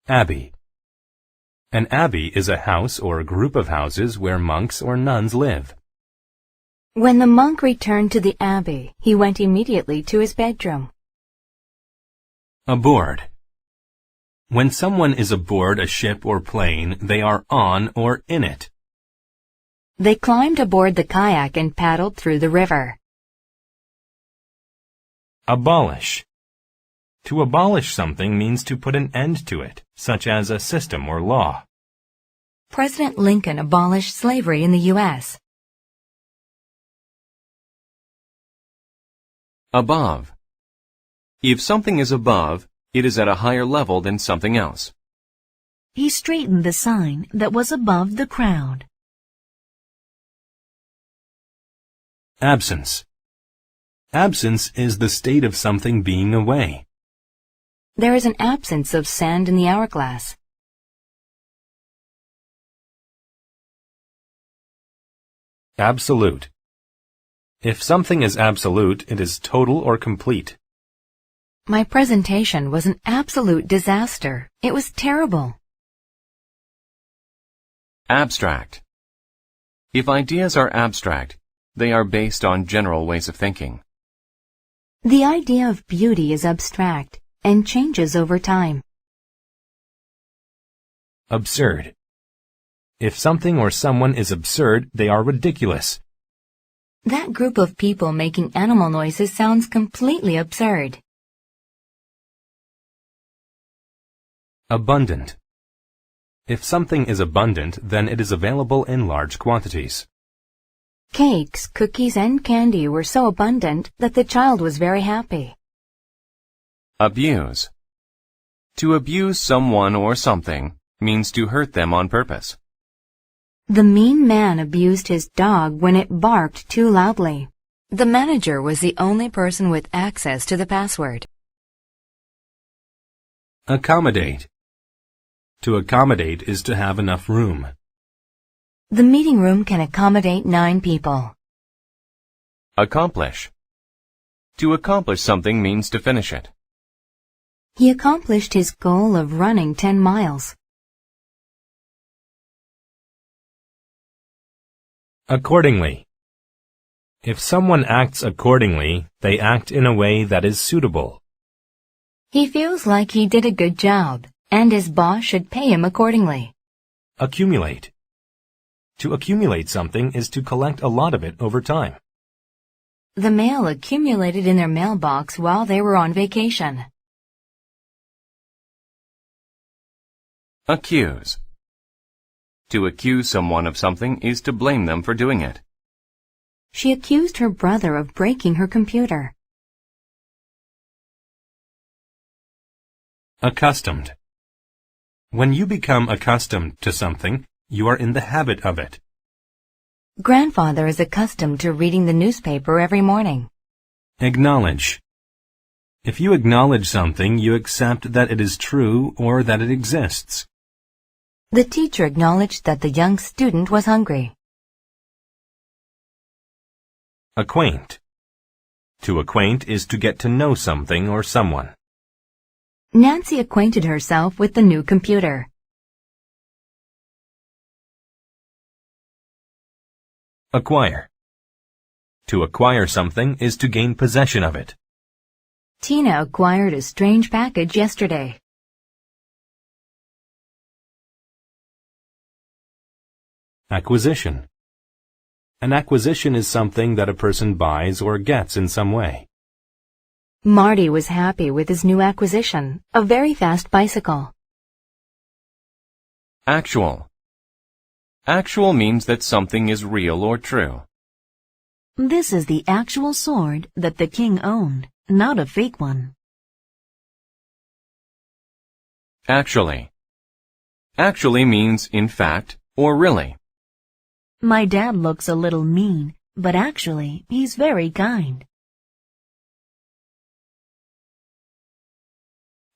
Abbey. An abbey is a house or group of houses where monks or nuns live. When the monk returned to the abbey, he went immediately to his bedroom. Aboard. When someone is aboard a ship or plane, they are on or in it. They climbed aboard the kayak and paddled through the river. Abolish. To abolish something means to put an end to it, such as a system or law. President Lincoln abolished slavery in the U.S. Above. If something is above, it is at a higher level than something else. He straightened the sign that was above the crowd. Absence. Absence is the state of something being away. There is an absence of sand in the hourglass. Absolute. If something is absolute, it is total or complete. My presentation was an absolute disaster. It was terrible. Abstract. If ideas are abstract, they are based on general ways of thinking. The idea of beauty is abstract and changes over time. Absurd. If something or someone is absurd, they are ridiculous. That group of people making animal noises sounds completely absurd. Abundant. If something is abundant, then it is available in large quantities. Cakes, cookies, and candy were so abundant that the child was very happy. Abuse. To abuse someone or something means to hurt them on purpose. The mean man abused his dog when it barked too loudly. The manager was the only person with access to the password. Accommodate. To accommodate is to have enough room. The meeting room can accommodate 9 people. Accomplish. To accomplish something means to finish it. He accomplished his goal of running 10 miles. Accordingly. If someone acts accordingly, they act in a way that is suitable. He feels like he did a good job, and his boss should pay him accordingly. Accumulate. To accumulate something is to collect a lot of it over time. The mail accumulated in their mailbox while they were on vacation. Accuse. To accuse someone of something is to blame them for doing it. She accused her brother of breaking her computer. Accustomed. When you become accustomed to something, you are in the habit of it. Grandfather is accustomed to reading the newspaper every morning. Acknowledge. If you acknowledge something, you accept that it is true or that it exists. The teacher acknowledged that the young student was hungry. Acquaint. To acquaint is to get to know something or someone. Nancy acquainted herself with the new computer. Acquire. To acquire something is to gain possession of it. Tina acquired a strange package yesterday. Acquisition. An acquisition is something that a person buys or gets in some way. Marty was happy with his new acquisition, a very fast bicycle. Actual. Actual means that something is real or true. This is the actual sword that the king owned, not a fake one. Actually. Actually means in fact or really. My dad looks a little mean, but actually, he's very kind.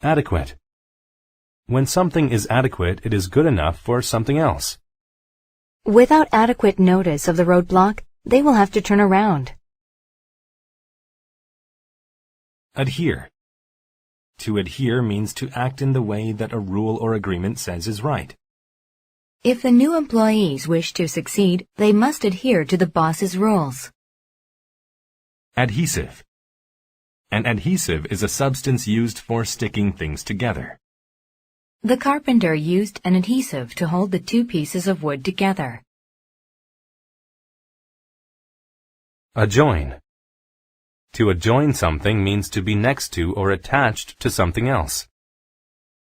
Adequate. When something is adequate, it is good enough for something else. Without adequate notice of the roadblock, they will have to turn around. Adhere. To adhere means to act in the way that a rule or agreement says is right. If the new employees wish to succeed, they must adhere to the boss's rules. Adhesive. An adhesive is a substance used for sticking things together. The carpenter used an adhesive to hold the two pieces of wood together. Adjoin. To adjoin something means to be next to or attached to something else.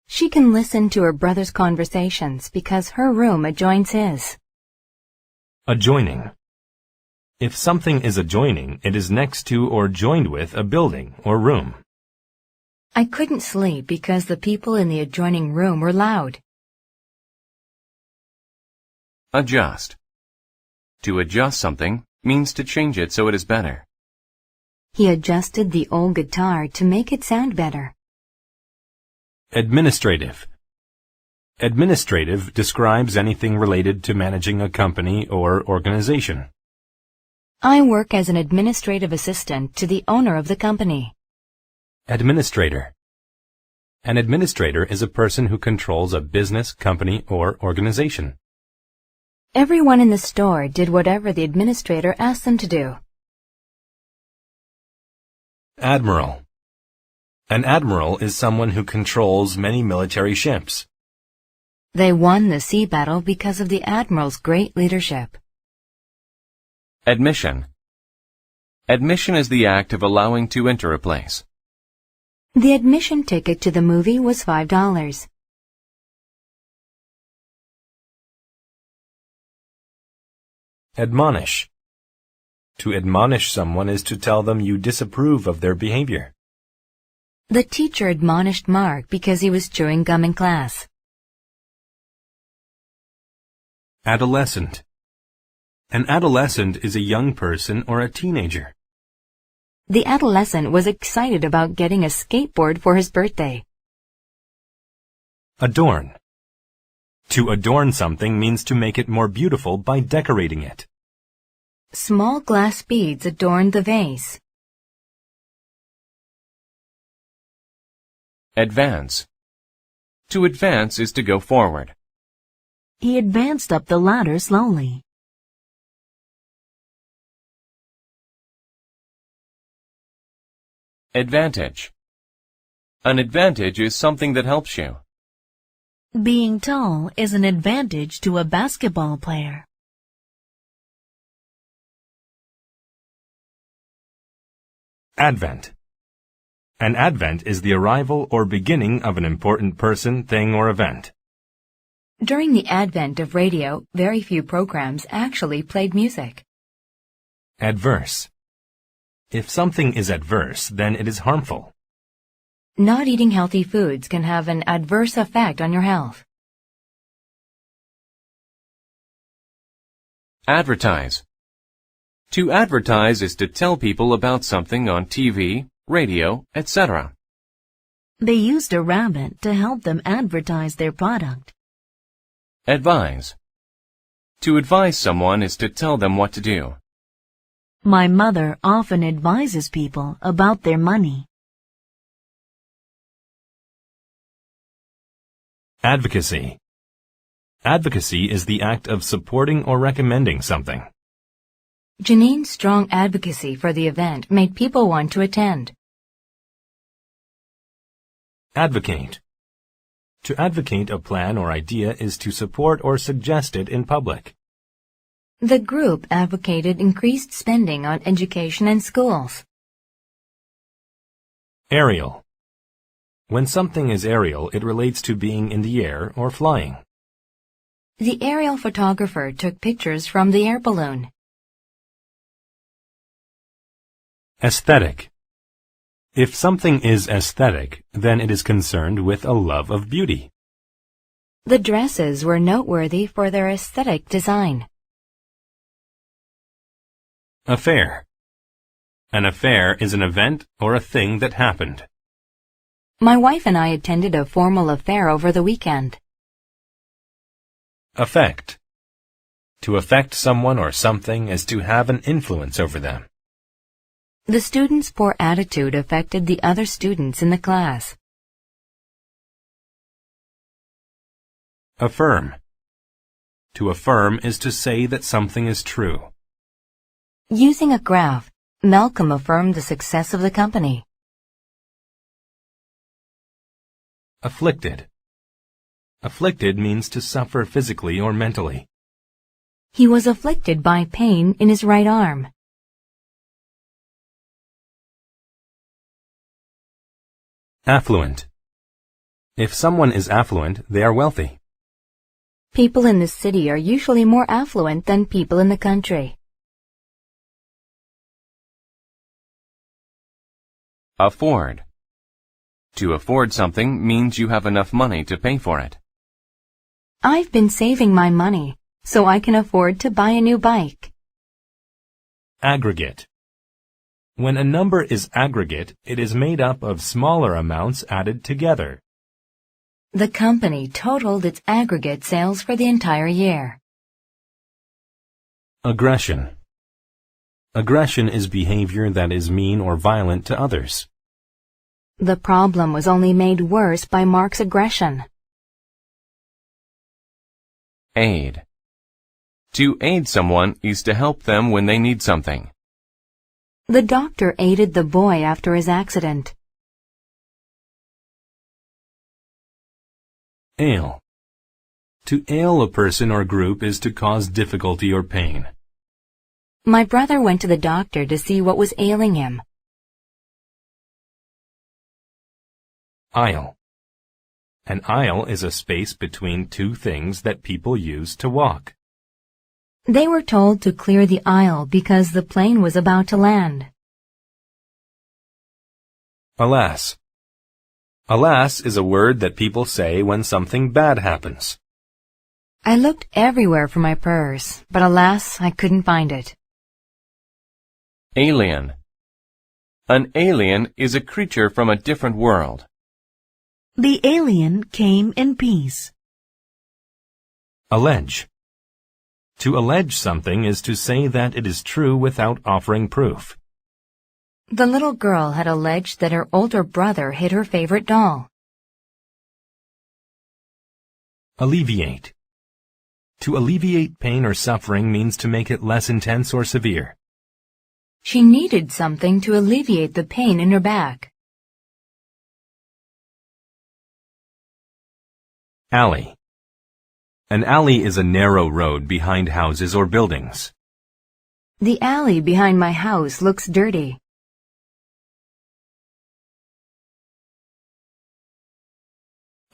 She can listen to her brother's conversations because her room adjoins his. Adjoining. If something is adjoining, it is next to or joined with a building or room. I couldn't sleep because the people in the adjoining room were loud. Adjust. To adjust something means to change it so it is better. He adjusted the old guitar to make it sound better. Administrative. Administrative describes anything related to managing a company or organization. I work as an administrative assistant to the owner of the company. Administrator. An administrator is a person who controls a business, company, or organization. Everyone in the store did whatever the administrator asked them to do. Admiral. An admiral is someone who controls many military ships. They won the sea battle because of the admiral's great leadership. Admission. Admission is the act of allowing to enter a place. The admission ticket to the movie was $5. Admonish. To admonish someone is to tell them you disapprove of their behavior. The teacher admonished Mark because he was chewing gum in class. Adolescent. An adolescent is a young person or a teenager. The adolescent was excited about getting a skateboard for his birthday. Adorn. To adorn something means to make it more beautiful by decorating it. Small glass beads adorned the vase. Advance. To advance is to go forward. He advanced up the ladder slowly. Advantage. An advantage is something that helps you. Being tall is an advantage to a basketball player. Advent. An advent is the arrival or beginning of an important person, thing, or event. During the advent of radio, very few programs actually played music. Adverse. If something is adverse, then it is harmful. Not eating healthy foods can have an adverse effect on your health. Advertise. To advertise is to tell people about something on TV, radio, etc. They used a rabbit to help them advertise their product. Advise. To advise someone is to tell them what to do. My mother often advises people about their money. Advocacy. Advocacy is the act of supporting or recommending something. Janine's strong advocacy for the event made people want to attend. Advocate. To advocate a plan or idea is to support or suggest it in public. The group advocated increased spending on education and schools. Aerial. When something is aerial, it relates to being in the air or flying. The aerial photographer took pictures from the air balloon. Aesthetic. If something is aesthetic, then it is concerned with a love of beauty. The dresses were noteworthy for their aesthetic design. Affair. An affair is an event or a thing that happened. My wife and I attended a formal affair over the weekend. Affect. To affect someone or something is to have an influence over them. The students' poor attitude affected the other students in the class. Affirm. To affirm is to say that something is true. Using a graph, Malcolm affirmed the success of the company. Afflicted. Afflicted means to suffer physically or mentally. He was afflicted by pain in his right arm. Affluent. If someone is affluent, they are wealthy. People in the city are usually more affluent than people in the country. Afford. To afford something means you have enough money to pay for it. I've been saving my money, so I can afford to buy a new bike. Aggregate. When a number is aggregate, it is made up of smaller amounts added together. The company totaled its aggregate sales for the entire year. Aggression. Aggression is behavior that is mean or violent to others. The problem was only made worse by Mark's aggression. Aid. To aid someone is to help them when they need something. The doctor aided the boy after his accident. Ail. To ail a person or group is to cause difficulty or pain. My brother went to the doctor to see what was ailing him. Aisle. An aisle is a space between two things that people use to walk. They were told to clear the aisle because the plane was about to land. Alas. Alas is a word that people say when something bad happens. I looked everywhere for my purse, but alas, I couldn't find it. Alien. An alien is a creature from a different world. The alien came in peace. Allege. To allege something is to say that it is true without offering proof. The little girl had alleged that her older brother hid her favorite doll. Alleviate. To alleviate pain or suffering means to make it less intense or severe. She needed something to alleviate the pain in her back. Alley. An alley is a narrow road behind houses or buildings. The alley behind my house looks dirty.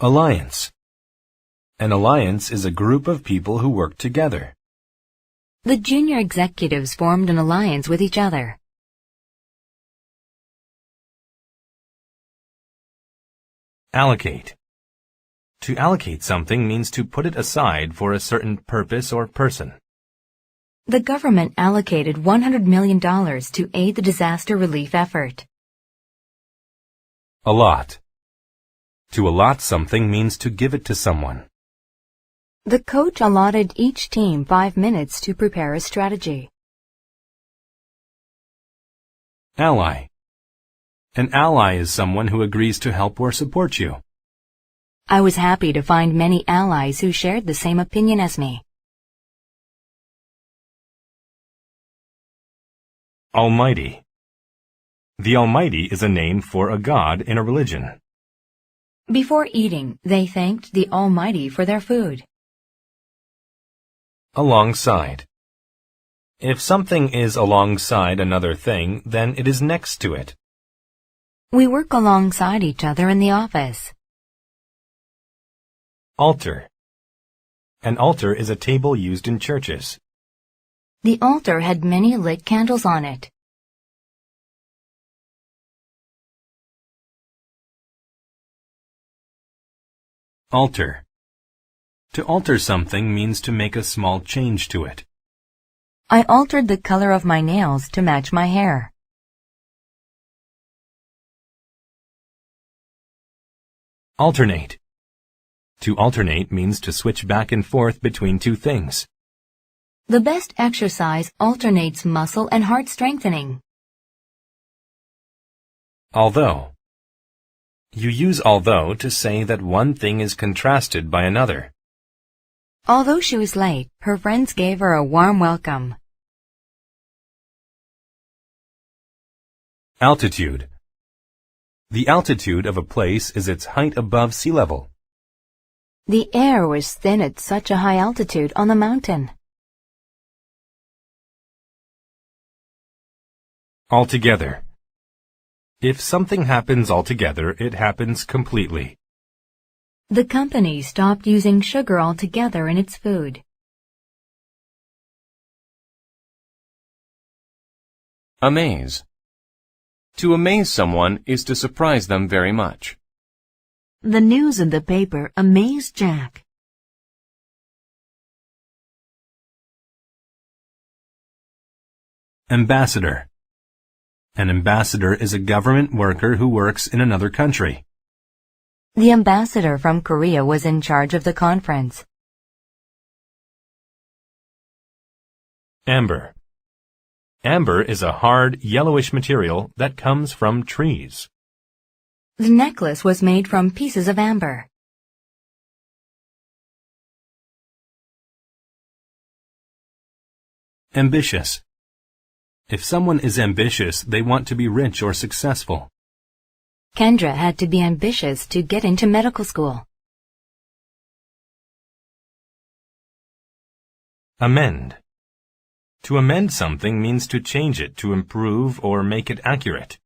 Alliance. An alliance is a group of people who work together. The junior executives formed an alliance with each other. Allocate. To allocate something means to put it aside for a certain purpose or person. The government allocated $100 million to aid the disaster relief effort. Allot. To allot something means to give it to someone. The coach allotted each team 5 minutes to prepare a strategy. Ally. An ally is someone who agrees to help or support you. I was happy to find many allies who shared the same opinion as me. Almighty. The Almighty is a name for a god in a religion. Before eating, they thanked the Almighty for their food. Alongside. If something is alongside another thing, then it is next to it. We work alongside each other in the office. Altar. An altar is a table used in churches. The altar had many lit candles on it. Alter. To alter something means to make a small change to it. I altered the color of my nails to match my hair. Alternate. To alternate means to switch back and forth between two things. The best exercise alternates muscle and heart strengthening. Although. You use although to say that one thing is contrasted by another. Although she was late, her friends gave her a warm welcome. Altitude. The altitude of a place is its height above sea level. The air was thin at such a high altitude on the mountain. Altogether. If something happens altogether, it happens completely. The company stopped using sugar altogether in its food. Amaze. To amaze someone is to surprise them very much. The news in the paper amazed Jack. Ambassador. An ambassador is a government worker who works in another country. The ambassador from Korea was in charge of the conference. Amber. Amber is a hard, yellowish material that comes from trees. The necklace was made from pieces of amber. Ambitious. If someone is ambitious, they want to be rich or successful. Kendra had to be ambitious to get into medical school. Amend. To amend something means to change it, to improve or make it accurate.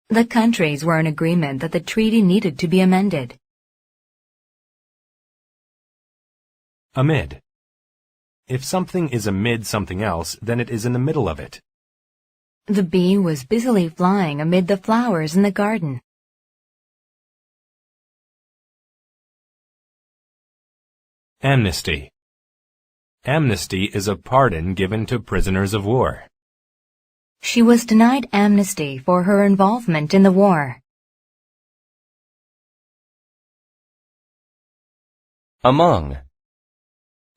The countries were in agreement that the treaty needed to be amended. Amid. If something is amid something else, then it is in the middle of it. The bee was busily flying amid the flowers in the garden. Amnesty. Amnesty is a pardon given to prisoners of war. She was denied amnesty for her involvement in the war. Among.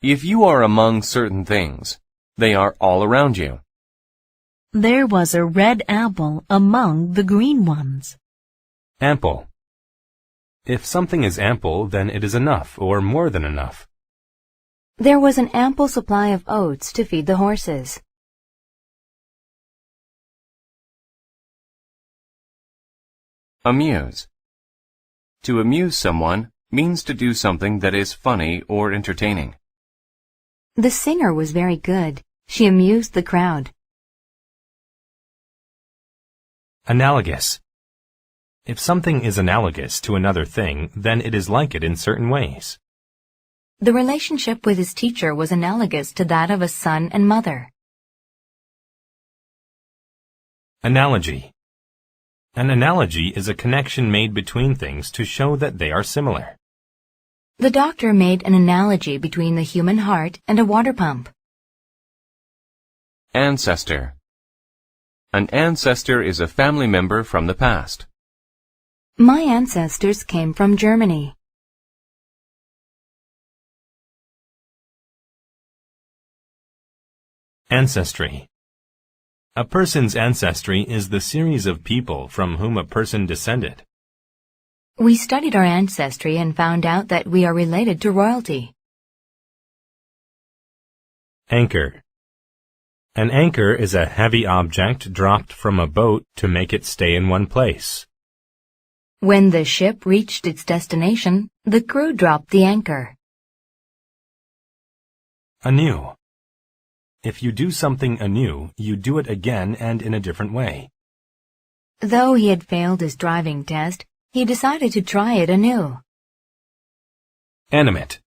If you are among certain things, they are all around you. There was a red apple among the green ones. Ample. If something is ample, then it is enough or more than enough. There was an ample supply of oats to feed the horses. Amuse. To amuse someone means to do something that is funny or entertaining. The singer was very good. She amused the crowd. Analogous. If something is analogous to another thing, then it is like it in certain ways. The relationship with his teacher was analogous to that of a son and mother. Analogy. An analogy is a connection made between things to show that they are similar. The doctor made an analogy between the human heart and a water pump. Ancestor. An ancestor is a family member from the past. My ancestors came from Germany. Ancestry. A person's ancestry is the series of people from whom a person descended. We studied our ancestry and found out that we are related to royalty. Anchor. An anchor is a heavy object dropped from a boat to make it stay in one place. When the ship reached its destination, the crew dropped the anchor. Anew. If you do something anew, you do it again and in a different way. Though he had failed his driving test, he decided to try it anew. Animate.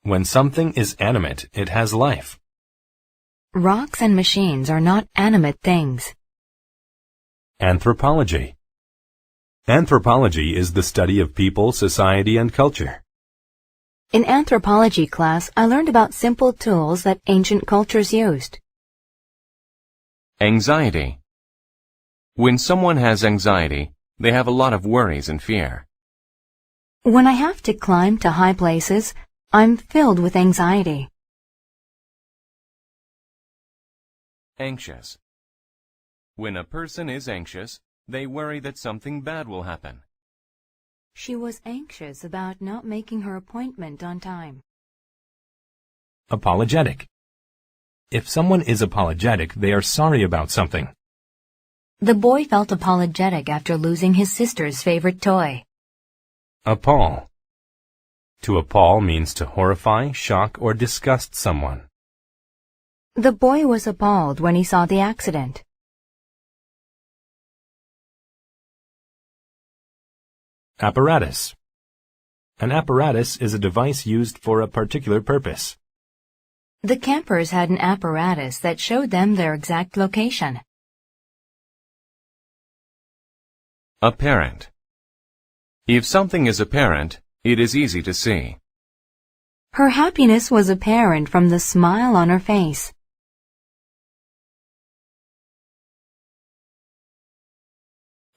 When something is animate, it has life. Rocks and machines are not animate things. Anthropology. Anthropology is the study of people, society, and culture. In anthropology class, I learned about simple tools that ancient cultures used. Anxiety. When someone has anxiety, they have a lot of worries and fear. When I have to climb to high places, I'm filled with anxiety. Anxious. When a person is anxious, they worry that something bad will happen. She was anxious about not making her appointment on time. Apologetic. If someone is apologetic, they are sorry about something. The boy felt apologetic after losing his sister's favorite toy. Appall. To appall means to horrify, shock, or disgust someone. The boy was appalled when he saw the accident. Apparatus. An apparatus is a device used for a particular purpose. The campers had an apparatus that showed them their exact location. Apparent. If something is apparent, it is easy to see. Her happiness was apparent from the smile on her face.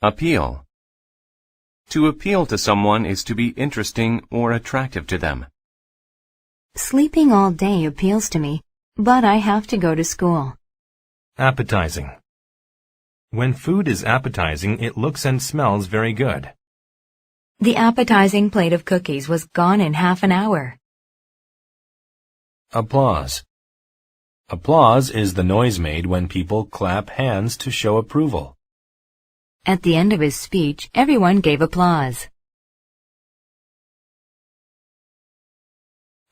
Appeal. To appeal to someone is to be interesting or attractive to them. Sleeping all day appeals to me, but I have to go to school. Appetizing. When food is appetizing, it looks and smells very good. The appetizing plate of cookies was gone in half an hour. Applause. Applause is the noise made when people clap hands to show approval. At the end of his speech, everyone gave applause.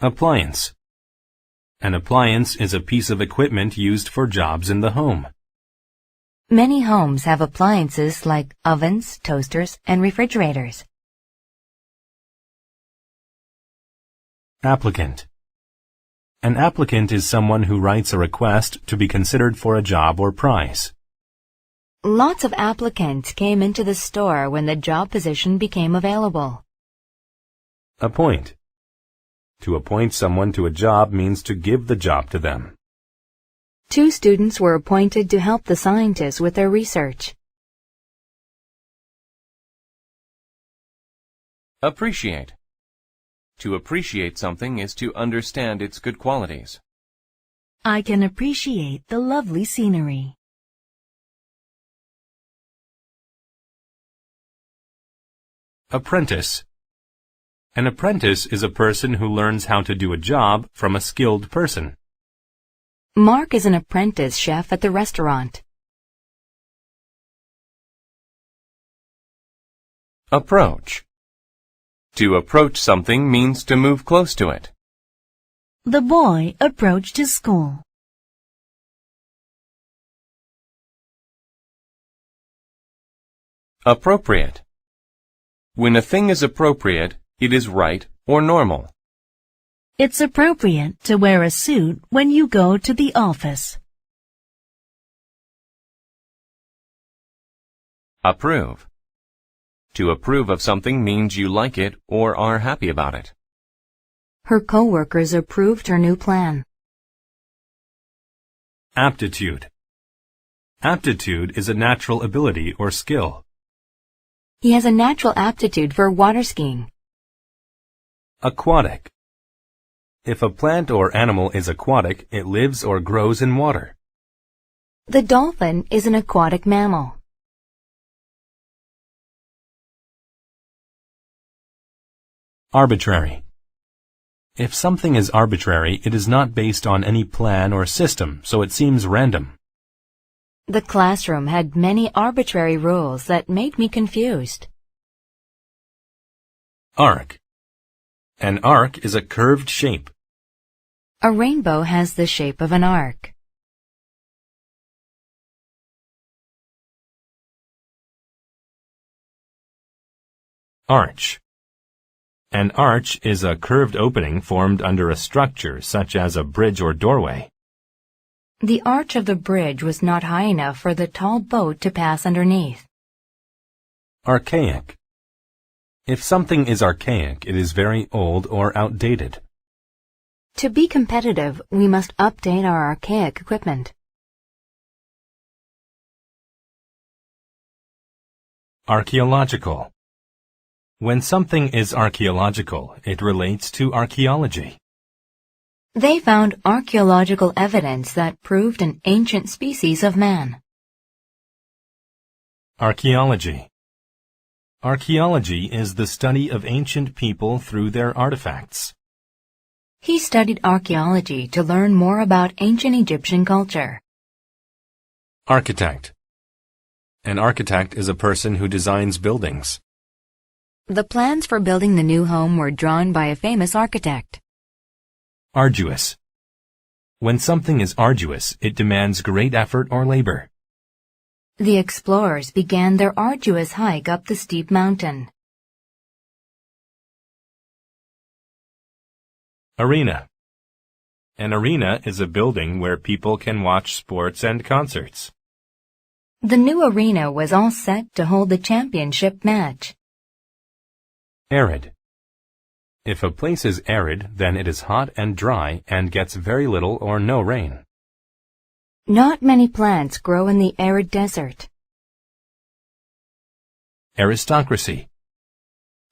Appliance. An appliance is a piece of equipment used for jobs in the home. Many homes have appliances like ovens, toasters, and refrigerators. Applicant. An applicant is someone who writes a request to be considered for a job or prize. Lots of applicants came into the store when the job position became available. Appoint. To appoint someone to a job means to give the job to them. 2 students were appointed to help the scientists with their research. Appreciate. To appreciate something is to understand its good qualities. I can appreciate the lovely scenery. Apprentice. An apprentice is a person who learns how to do a job from a skilled person. Mark is an apprentice chef at the restaurant. Approach. To approach something means to move close to it. The boy approached his school. Appropriate. When a thing is appropriate, it is right or normal. It's appropriate to wear a suit when you go to the office. Approve. To approve of something means you like it or are happy about it. Her coworkers approved her new plan. Aptitude. Aptitude is a natural ability or skill. He has a natural aptitude for water skiing. Aquatic. If a plant or animal is aquatic, it lives or grows in water. The dolphin is an aquatic mammal. Arbitrary. If something is arbitrary, it is not based on any plan or system, so it seems random. The classroom had many arbitrary rules that made me confused. Arc. An arc is a curved shape. A rainbow has the shape of an arc. Arch. An arch is a curved opening formed under a structure such as a bridge or doorway. The arch of the bridge was not high enough for the tall boat to pass underneath. Archaic. If something is archaic, it is very old or outdated. To be competitive, we must update our archaic equipment. Archaeological. When something is archaeological, it relates to archaeology. They found archaeological evidence that proved an ancient species of man. Archaeology. Archaeology is the study of ancient people through their artifacts. He studied archaeology to learn more about ancient Egyptian culture. Architect. An architect is a person who designs buildings. The plans for building the new home were drawn by a famous architect. Arduous. When something is arduous, it demands great effort or labor. The explorers began their arduous hike up the steep mountain. Arena. An arena is a building where people can watch sports and concerts. The new arena was all set to hold the championship match. Arid. If a place is arid, then it is hot and dry and gets very little or no rain. Not many plants grow in the arid desert. Aristocracy.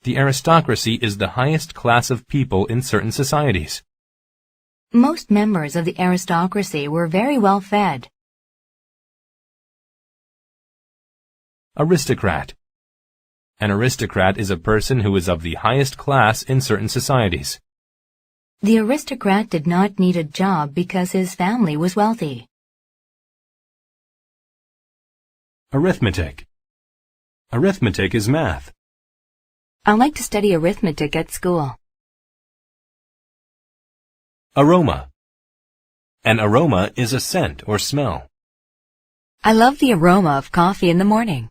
The aristocracy is the highest class of people in certain societies. Most members of the aristocracy were very well fed. Aristocrat. An aristocrat is a person who is of the highest class in certain societies. The aristocrat did not need a job because his family was wealthy. Arithmetic. Arithmetic is math. I like to study arithmetic at school. Aroma. An aroma is a scent or smell. I love the aroma of coffee in the morning.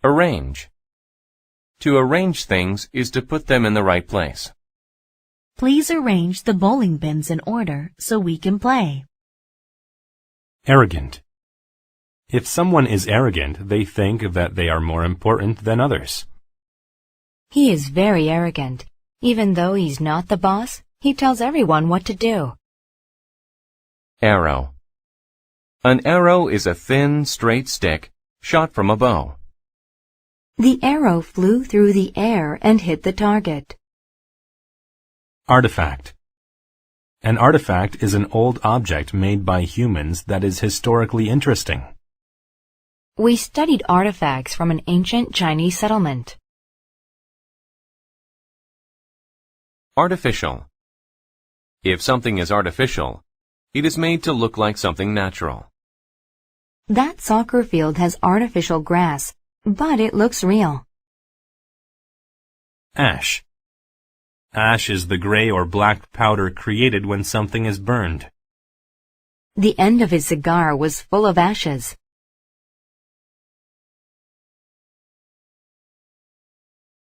Arrange. To arrange things is to put them in the right place. Please arrange the bowling pins in order so we can play. Arrogant. If someone is arrogant, they think that they are more important than others. He is very arrogant. Even though he's not the boss, he tells everyone what to do. Arrow. An arrow is a thin, straight stick shot from a bow. The arrow flew through the air and hit the target. Artifact. An artifact is an old object made by humans that is historically interesting. We studied artifacts from an ancient Chinese settlement. Artificial. If something is artificial, it is made to look like something natural. That soccer field has artificial grass, but it looks real. Ash. Ash is the gray or black powder created when something is burned. The end of his cigar was full of ashes.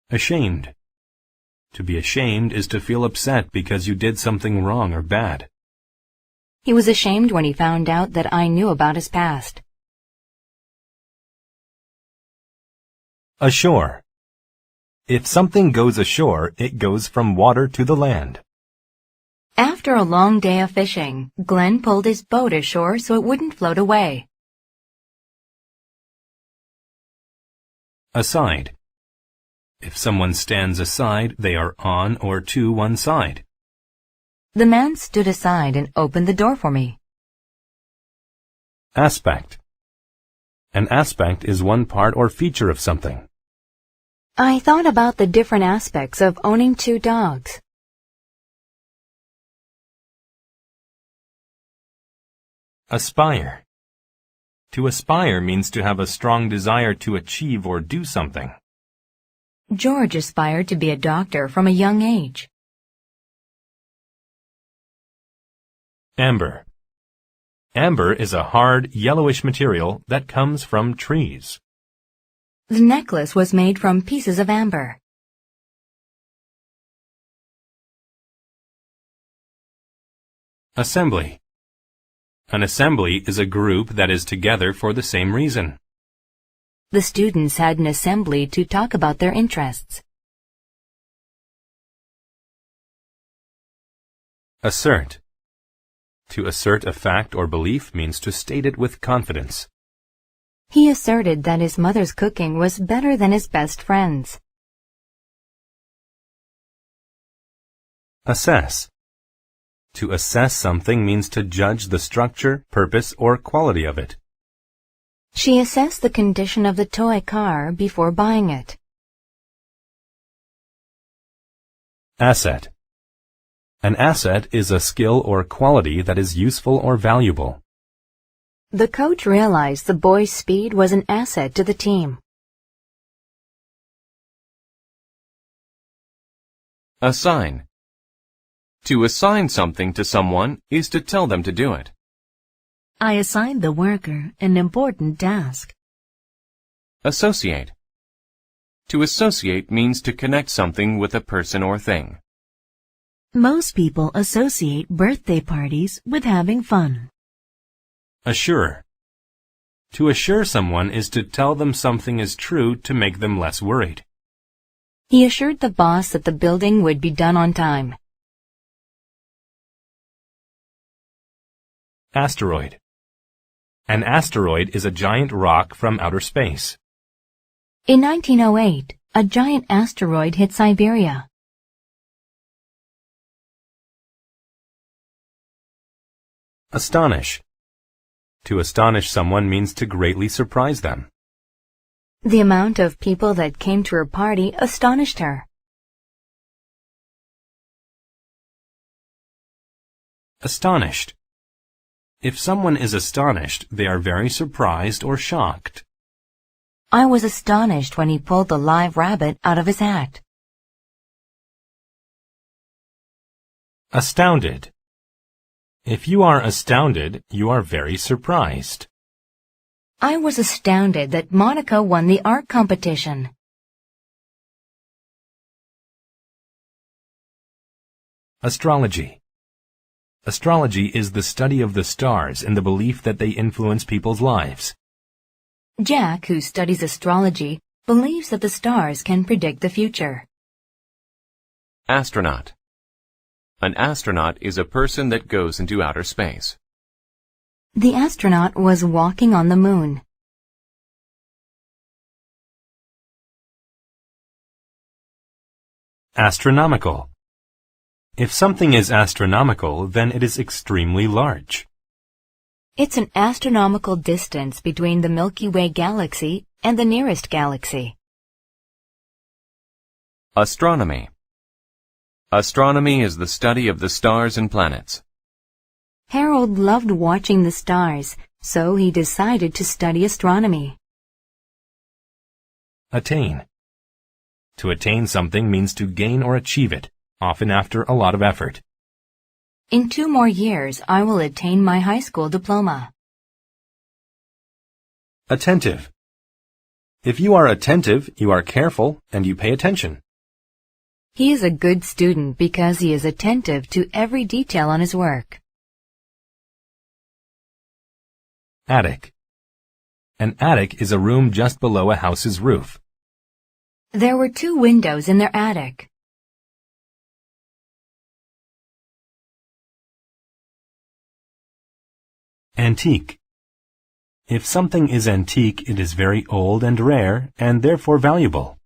Ashamed. To be ashamed is to feel upset because you did something wrong or bad. He was ashamed when he found out that I knew about his past. Ashore. If something goes ashore, it goes from water to the land. After a long day of fishing, Glenn pulled his boat ashore so it wouldn't float away. Aside. If someone stands aside, they are on or to one side. The man stood aside and opened the door for me. Aspect. An aspect is one part or feature of something. I thought about the different aspects of owning 2 dogs. Aspire. To aspire means to have a strong desire to achieve or do something. George aspired to be a doctor from a young age. Amber. Amber is a hard, yellowish material that comes from trees. The necklace was made from pieces of amber. Assembly. An assembly is a group that is together for the same reason. The students had an assembly to talk about their interests. Assert. To assert a fact or belief means to state it with confidence. He asserted that his mother's cooking was better than his best friend's. Assess. To assess something means to judge the structure, purpose, or quality of it. She assessed the condition of the toy car before buying it. Asset. An asset is a skill or quality that is useful or valuable. The coach realized the boy's speed was an asset to the team. Assign. To assign something to someone is to tell them to do it. I assigned the worker an important task. Associate. To associate means to connect something with a person or thing. Most people associate birthday parties with having fun. Assure. To assure someone is to tell them something is true to make them less worried. He assured the boss that the building would be done on time. Asteroid. An asteroid is a giant rock from outer space. In 1908, a giant asteroid hit Siberia. Astonish. To astonish someone means to greatly surprise them. The amount of people that came to her party astonished her. Astonished. If someone is astonished, they are very surprised or shocked. I was astonished when he pulled the live rabbit out of his hat. Astounded. If you are astounded, you are very surprised. I was astounded that Monica won the art competition. Astrology. Astrology is the study of the stars in the belief that they influence people's lives. Jack, who studies astrology, believes that the stars can predict the future. Astronaut. An astronaut is a person that goes into outer space. The astronaut was walking on the moon. Astronomical. If something is astronomical, then it is extremely large. It's an astronomical distance between the Milky Way galaxy and the nearest galaxy. Astronomy. Astronomy is the study of the stars and planets. Harold loved watching the stars, so he decided to study astronomy. Attain. To attain something means to gain or achieve it, often after a lot of effort. In 2 more years, I will attain my high school diploma. Attentive. If you are attentive, you are careful and you pay attention. He is a good student because he is attentive to every detail on his work. Attic. An attic is a room just below a house's roof. There were 2 windows in their attic. Antique. If something is antique, it is very old and rare, and therefore valuable.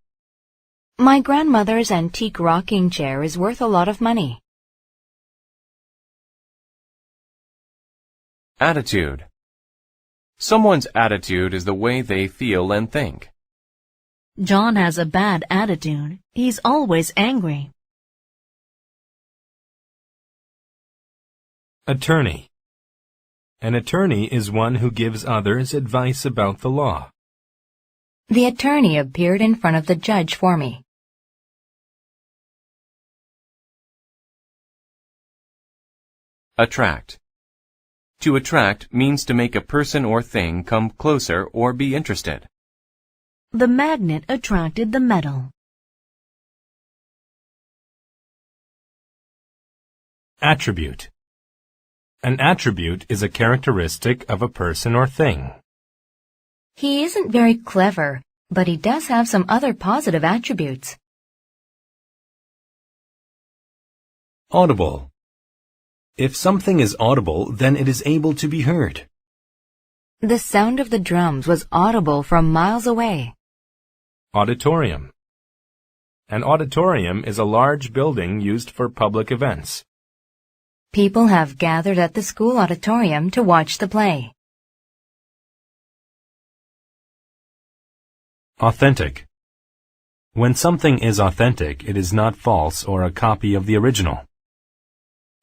My grandmother's antique rocking chair is worth a lot of money. Attitude. Someone's attitude is the way they feel and think. John has a bad attitude. He's always angry. Attorney. An attorney is one who gives others advice about the law. The attorney appeared in front of the judge for me. Attract. To attract means to make a person or thing come closer or be interested. The magnet attracted the metal. Attribute. An attribute is a characteristic of a person or thing. He isn't very clever, but he does have some other positive attributes. Audible. If something is audible, then it is able to be heard. The sound of the drums was audible from miles away. Auditorium. An auditorium is a large building used for public events. People have gathered at the school auditorium to watch the play. Authentic. When something is authentic, it is not false or a copy of the original.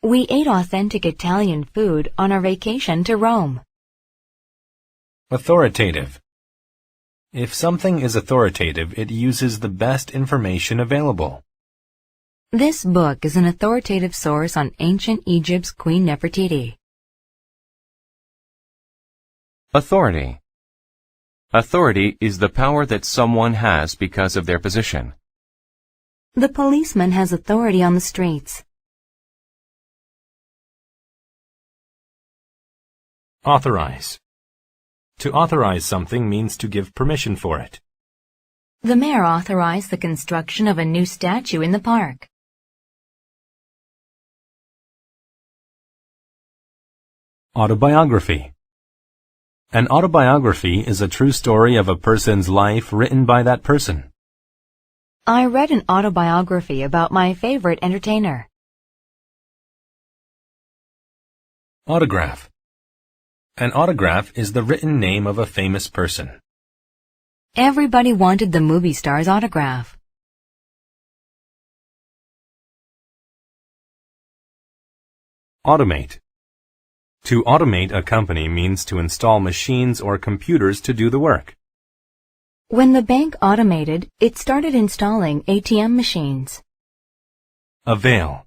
We ate authentic Italian food on our vacation to Rome. Authoritative. If something is authoritative, it uses the best information available. This book is an authoritative source on ancient Egypt's Queen Nefertiti. Authority. Authority is the power that someone has because of their position. The policeman has authority on the streets. Authorize. To authorize something means to give permission for it. The mayor authorized the construction of a new statue in the park. Autobiography. An autobiography is a true story of a person's life written by that person. I read an autobiography about my favorite entertainer. Autograph. An autograph is the written name of a famous person. Everybody wanted the movie star's autograph. Automate. To automate a company means to install machines or computers to do the work. When the bank automated, it started installing ATM machines. Avail.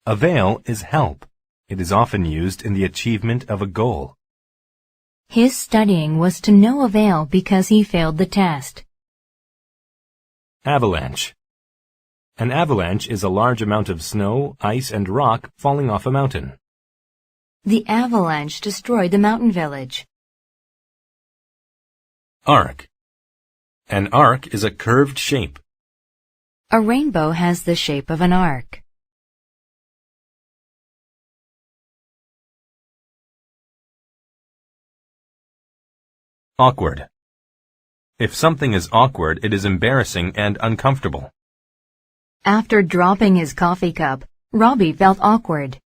Avail is help. It is often used in the achievement of a goal. His studying was to no avail because he failed the test. Avalanche. An avalanche is a large amount of snow, ice, and rock falling off a mountain. The avalanche destroyed the mountain village. Arc. An arc is a curved shape. A rainbow has the shape of an arc. Awkward. If something is awkward, it is embarrassing and uncomfortable. After dropping his coffee cup, Robbie felt awkward.